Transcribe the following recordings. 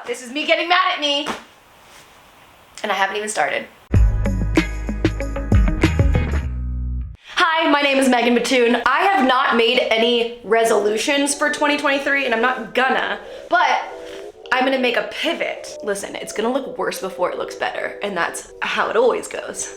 This is me getting mad at me. And I haven't even started. Hi, my name is MeganBatoon. I have not made any resolutions for 2023, and I'm not gonna, but I'm gonna make a pivot. Listen, it's gonna look worse before it looks better, and that's how it always goes.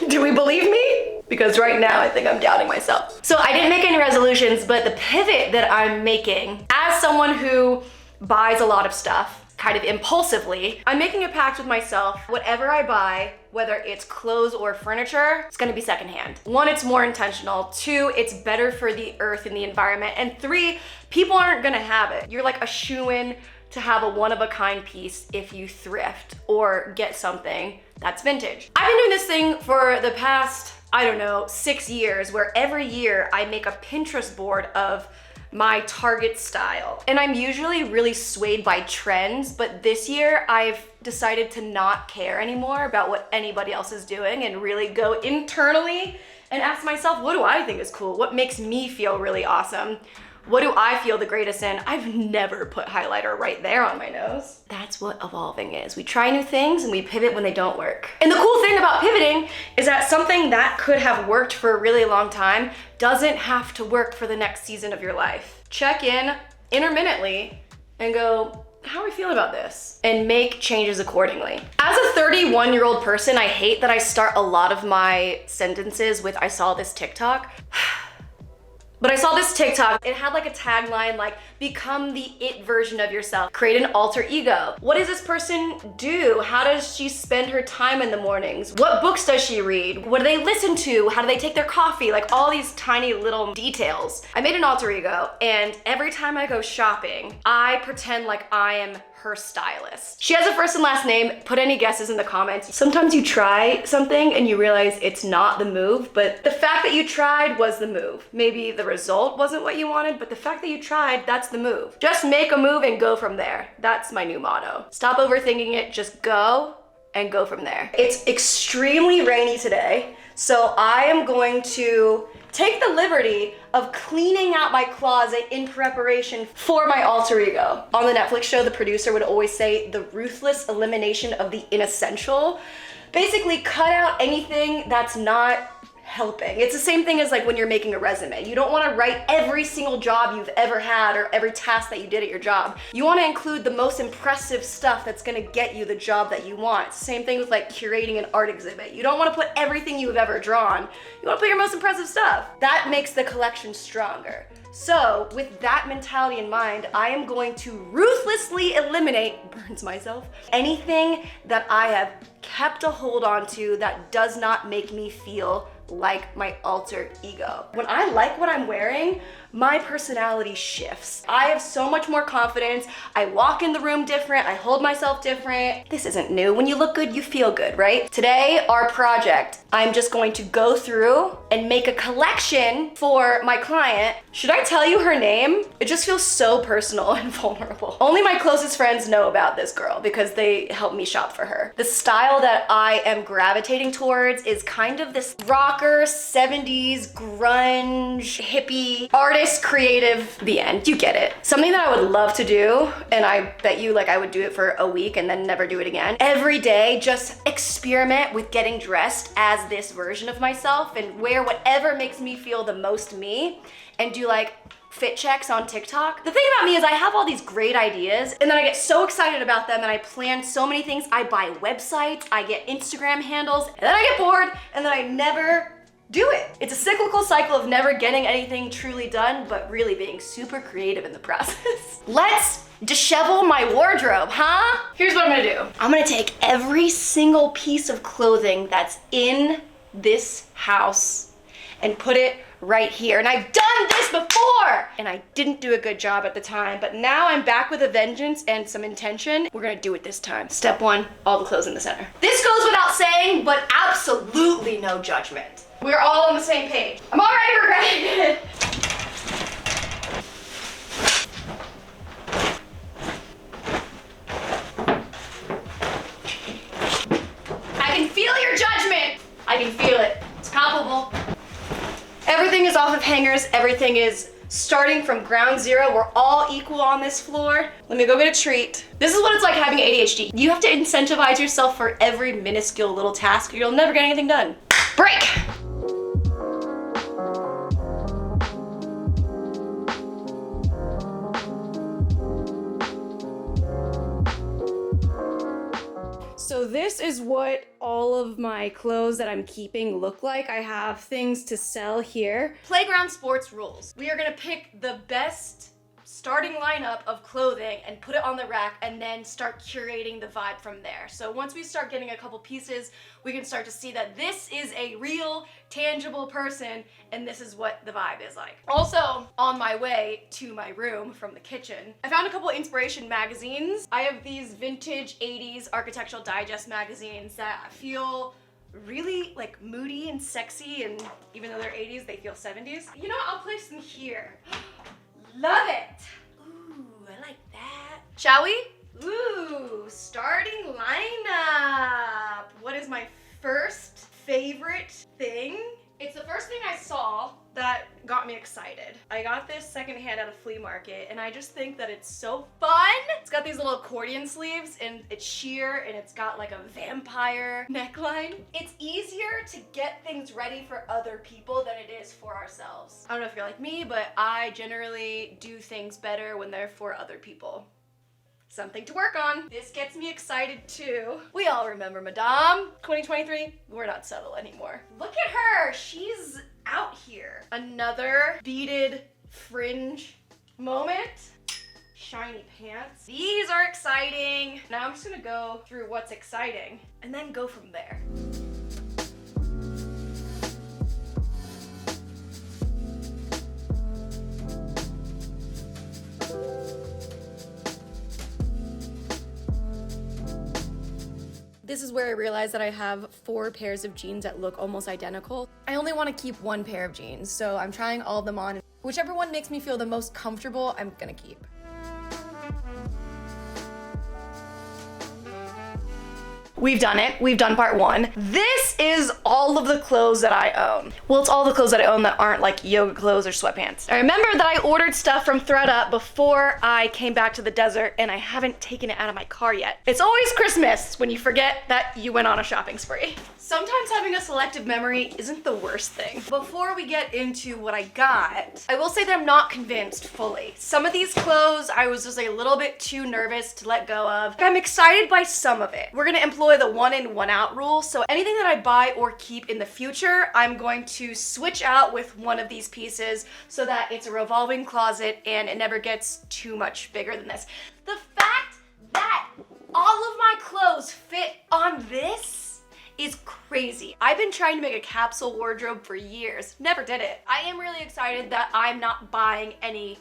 Do we believe me? Because right now I think I'm doubting myself. So I didn't make any resolutions, but the pivot that I'm making, as someone who buys a lot of stuff, kind of impulsively, I'm making a pact with myself. Whatever I buy, whether it's clothes or furniture, it's gonna be secondhand. 1, it's more intentional. 2, it's better for the earth and the environment. And 3, people aren't gonna have it. You're like a shoo-in to have a one-of-a-kind piece if you thrift or get something that's vintage. I've been doing this thing for the past, I don't know, 6 years, where every year I make a Pinterest board of my target style. And I'm usually really swayed by trends, but this year I've decided to not care anymore about what anybody else is doing and really go internally and ask myself, what do I think is cool? What makes me feel really awesome? What do I feel the greatest in? I've never put highlighter right there on my nose. That's what evolving is. We try new things and we pivot when they don't work. And the cool thing about pivoting is that something that could have worked for a really long time doesn't have to work for the next season of your life. Check in intermittently and go, how are we feeling about this? And make changes accordingly. As a 31-year-old person, I hate that I start a lot of my sentences with, I saw this TikTok. But I saw this TikTok, it had like a tagline like, become the it version of yourself, create an alter ego. What does this person do? How does she spend her time in the mornings? What books does she read? What do they listen to? How do they take their coffee? Like all these tiny little details. I made an alter ego, and every time I go shopping, I pretend like I am her stylist. She has a first and last name. Put any guesses in the comments. Sometimes you try something and you realize it's not the move, but the fact that you tried was the move. Maybe the result wasn't what you wanted, but the fact that you tried, that's the move. Just make a move and go from there. That's my new motto. Stop overthinking it, just go and go from there. It's extremely rainy today, so I am going to take the liberty of cleaning out my closet in preparation for my alter ego. On the Netflix show, the producer would always say the ruthless elimination of the inessential. Basically, cut out anything that's not helping. It's the same thing as like when you're making a resume. You don't want to write every single job you've ever had or every task that you did at your job. You want to include the most impressive stuff that's going to get you the job that you want. Same thing with like curating an art exhibit. You don't want to put everything you've ever drawn. You want to put your most impressive stuff. That makes the collection stronger. So with that mentality in mind, I am going to ruthlessly eliminate, burns myself, anything that I have kept a hold on to that does not make me feel like my alter ego. When I like what I'm wearing, my personality shifts. I have so much more confidence. I walk in the room different. I hold myself different. This isn't new. When you look good, you feel good, right? Today, our project, I'm just going to go through and make a collection for my client. Should I tell you her name? It just feels so personal and vulnerable. Only my closest friends know about this girl because they help me shop for her. The style that I am gravitating towards is kind of this rocker, 70s, grunge, hippie, artist, creative, the end. You get it. Something that I would love to do, and I bet you like I would do it for a week and then never do it again. Every day, just experiment with getting dressed as this version of myself and wear whatever makes me feel the most me, and do like fit checks on TikTok. The thing about me is I have all these great ideas and then I get so excited about them and I plan so many things. I buy websites, I get Instagram handles, and then I get bored and then I never do it. It's a cyclical cycle of never getting anything truly done, but really being super creative in the process. Let's dishevel my wardrobe, huh? Here's what I'm gonna do. I'm gonna take every single piece of clothing that's in this house and put it right here. And I've done this before and I didn't do a good job at the time, but now I'm back with a vengeance and some intention. We're gonna do it this time. Step 1, all the clothes in the center. This goes without saying, but absolutely no judgment. We're all on the same page. I'm already regretting it. I can feel your judgment. I can feel it. It's palpable. Everything is off of hangers. Everything is starting from ground zero. We're all equal on this floor. Let me go get a treat. This is what it's like having ADHD. You have to incentivize yourself for every minuscule little task or you'll never get anything done. Break. So this is what all of my clothes that I'm keeping look like. I have things to sell here. Playground sports rules. We are gonna pick the best starting lineup of clothing and put it on the rack and then start curating the vibe from there. So once we start getting a couple pieces, we can start to see that this is a real, tangible person and this is what the vibe is like. Also, on my way to my room from the kitchen, I found a couple inspiration magazines. I have these vintage 80s Architectural Digest magazines that feel really like moody and sexy, and even though they're 80s, they feel 70s. You know what? I'll place them here. Love it. Ooh, I like that. Shall we? Ooh, starting lineup. What is my first favorite thing? It's the first thing I saw that got me excited. I got this secondhand at a flea market and I just think that it's so fun. It's got these little accordion sleeves and it's sheer and it's got like a vampire neckline. It's easier to get things ready for other people than it is for ourselves. I don't know if you're like me, but I generally do things better when they're for other people. Something to work on. This gets me excited too. We all remember Madame. 2023, we're not subtle anymore. Look at her, she's out here. Another beaded fringe moment. Shiny pants. These are exciting. Now I'm just gonna go through what's exciting and then go from there. This is where I realized that I have 4 pairs of jeans that look almost identical. I only want to keep 1 pair of jeans, so I'm trying all of them on. Whichever one makes me feel the most comfortable, I'm gonna keep. We've done it. We've done part 1. This is all of the clothes that I own. Well, it's all the clothes that I own that aren't like yoga clothes or sweatpants. I remember that I ordered stuff from Thredup before I came back to the desert and I haven't taken it out of my car yet. It's always Christmas when you forget that you went on a shopping spree. Sometimes having a selective memory isn't the worst thing. Before we get into what I got, I will say that I'm not convinced fully. Some of these clothes I was just a little bit too nervous to let go of. I'm excited by some of it. We're gonna employ the 1 in, 1 out rule. So anything that I buy or keep in the future, I'm going to switch out with one of these pieces so that it's a revolving closet and it never gets too much bigger than this. The fact that all of my clothes fit on this is crazy. I've been trying to make a capsule wardrobe for years. Never did it. I am really excited that I'm not buying any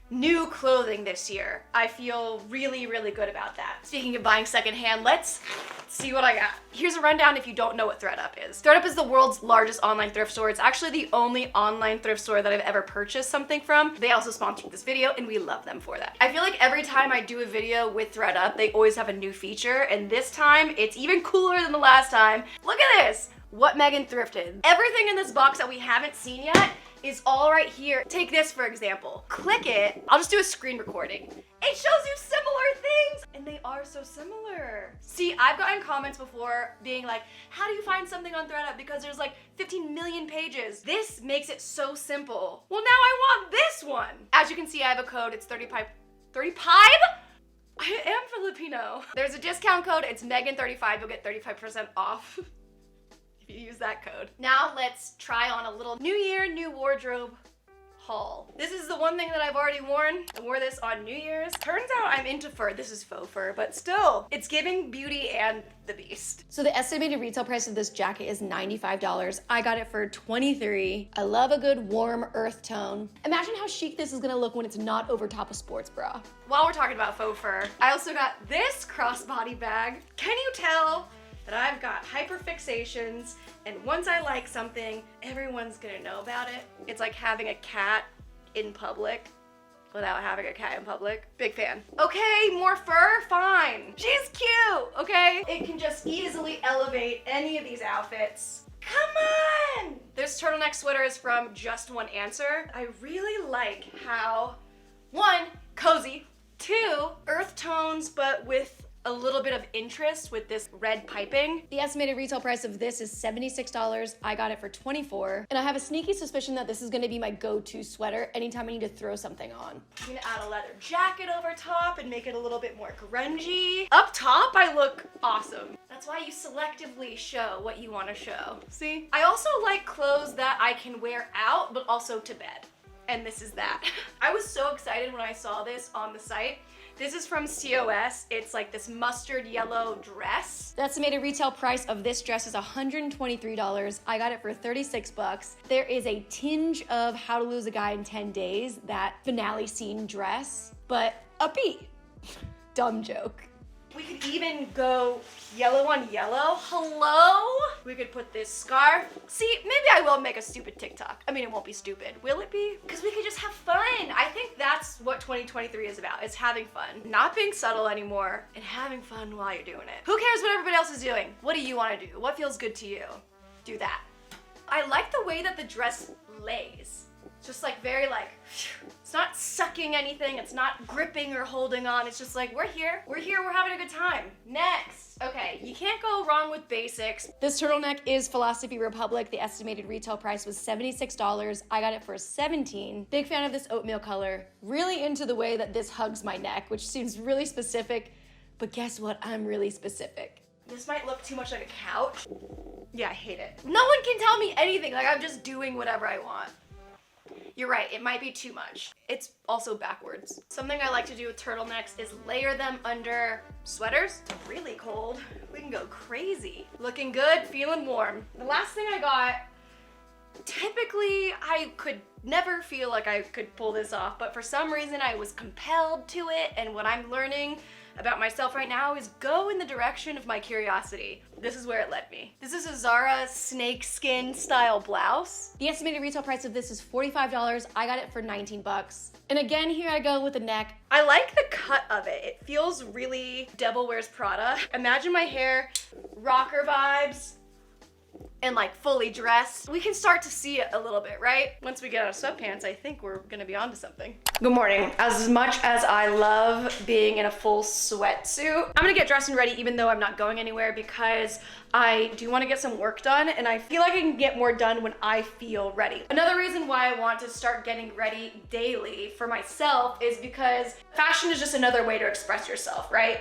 new clothing this year. I feel really, really good about that. Speaking of buying secondhand, let's see what I got. Here's a rundown if you don't know what Thredup is. Thredup is the world's largest online thrift store. It's actually the only online thrift store that I've ever purchased something from. They also sponsored this video and we love them for that. I feel like every time I do a video with Thredup, they always have a new feature, and this time it's even cooler than the last time. Look at this, what Megan thrifted. Everything in this box that we haven't seen yet is all right here. Take this for example. Click it. I'll just do a screen recording. It shows you similar things, and they are so similar. See, I've gotten comments before being like, how do you find something on Thredup because there's like 15 million pages? This makes it so simple. Well, now I want this one. As you can see, I have a code. It's 35. 35? I am Filipino. There's a discount code. It's Megan35. You'll get 35% off. You use that code. Now let's try on a little New Year, New Wardrobe haul. This is the one thing that I've already worn. I wore this on New Year's. Turns out I'm into fur. This is faux fur, but still, it's giving Beauty and the Beast. So the estimated retail price of this jacket is $95. I got it for $23. I love a good warm earth tone. Imagine how chic this is gonna look when it's not over top a sports bra. While we're talking about faux fur, I also got this crossbody bag. Can you tell that I've got hyperfixations, and once I like something, everyone's gonna know about it? It's like having a cat in public without having a cat in public. Big fan. Okay, more fur? Fine. She's cute, okay? It can just easily elevate any of these outfits. Come on! This turtleneck sweater is from Just One Answer. I really like how, one, cozy, two, earth tones, but with a little bit of interest with this red piping. The estimated retail price of this is $76. I got it for $24. And I have a sneaky suspicion that this is gonna be my go-to sweater anytime I need to throw something on. I'm gonna add a leather jacket over top and make it a little bit more grungy. Up top, I look awesome. That's why you selectively show what you wanna show. See? I also like clothes that I can wear out, but also to bed. And this is that. I was so excited when I saw this on the site. This is from COS. It's like this mustard yellow dress. The estimated retail price of this dress is $123. I got it for 36 bucks. There is a tinge of How to Lose a Guy in 10 Days, that finale scene dress, but upbeat. Dumb joke. We could even go yellow on yellow. Hello? We could put this scarf. See, maybe I will make a stupid TikTok. I mean, it won't be stupid. Will it be? Because we could just have fun. I think that's what 2023 is about, is having fun. Not being subtle anymore and having fun while you're doing it. Who cares what everybody else is doing? What do you want to do? What feels good to you? Do that. I like the way that the dress lays. Just like very like, it's not sucking anything, it's not gripping or holding on, it's just like, we're here, we're having a good time. Next. Okay, you can't go wrong with basics. This turtleneck is Philosophy Republic. The estimated retail price was $76. I got it for $17. Big fan of this oatmeal color. Really into the way that this hugs my neck, which seems really specific, but guess what? I'm really specific. This might look too much like a couch. Yeah, I hate it. No one can tell me anything, like I'm just doing whatever I want. You're right, it might be too much. It's also backwards. Something I like to do with turtlenecks is layer them under sweaters. It's really cold. We can go crazy. Looking good, feeling warm. The last thing I got, typically I could never feel like I could pull this off, but for some reason I was compelled to it, and what I'm learning about myself right now is go in the direction of my curiosity. This is where it led me. This is a Zara snakeskin style blouse. The estimated retail price of this is $45. I got it for 19 bucks. And again, here I go with the neck. I like the cut of it. It feels really Devil Wears Prada. Imagine my hair, rocker vibes, and like fully dressed. We can start to see it a little bit, right? Once we get out of sweatpants, I think we're gonna be onto something. Good morning. As much as I love being in a full sweatsuit, I'm gonna get dressed and ready even though I'm not going anywhere, because I do wanna get some work done, and I feel like I can get more done when I feel ready. Another reason why I want to start getting ready daily for myself is because fashion is just another way to express yourself, right?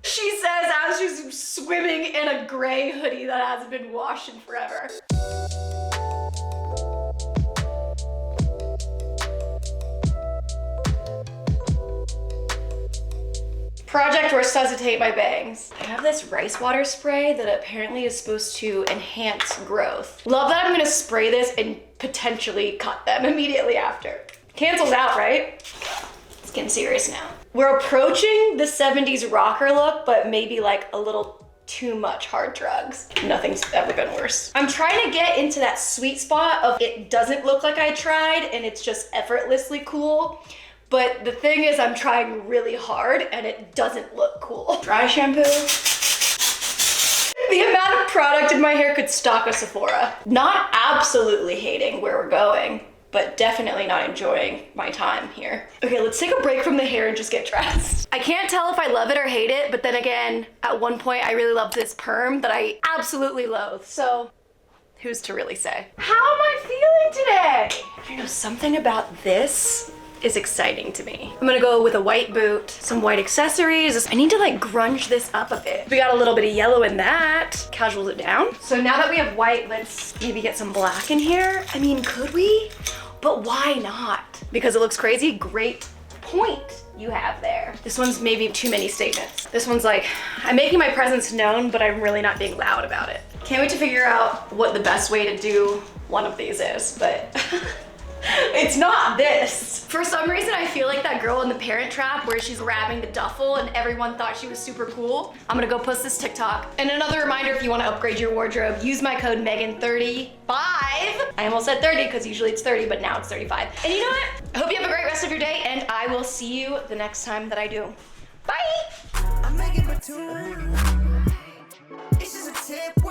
She says as she's swimming in a gray hoodie that hasn't been washed in forever. Project resuscitate my bangs. I have this rice water spray that apparently is supposed to enhance growth. Love that I'm gonna spray this and potentially cut them immediately after. Canceled out, right? It's getting serious now. We're approaching the 70s rocker look, but maybe like a little too much hard drugs. Nothing's ever been worse. I'm trying to get into that sweet spot of it doesn't look like I tried and it's just effortlessly cool. But the thing is, I'm trying really hard and it doesn't look cool. Dry shampoo. The amount of product in my hair could stock a Sephora. Not absolutely hating where we're going, but definitely not enjoying my time here. Okay, let's take a break from the hair and just get dressed. I can't tell if I love it or hate it, but then again, at one point I really loved this perm that I absolutely loathe. So who's to really say? How am I feeling today? I don't know, something about this is exciting to me. I'm gonna go with a white boot, some white accessories. I need to like grunge this up a bit. We got a little bit of yellow in that. Casuals it down. So now that we have white, let's maybe get some black in here. I mean, could we? But why not? Because it looks crazy. Great point you have there. This one's maybe too many statements. This one's like, I'm making my presence known, but I'm really not being loud about it. Can't wait to figure out what the best way to do one of these is, but it's not this. For some reason, I feel like that girl in the Parent Trap where she's grabbing the duffel and everyone thought she was super cool. I'm gonna go post this TikTok. And another reminder, if you wanna upgrade your wardrobe, use my code Megan35. I almost said 30 because usually it's 30, but now it's 35. And you know what? I hope you have a great rest of your day and I will see you the next time that I do. Bye! I'm MeganBatoon. It's just a tip.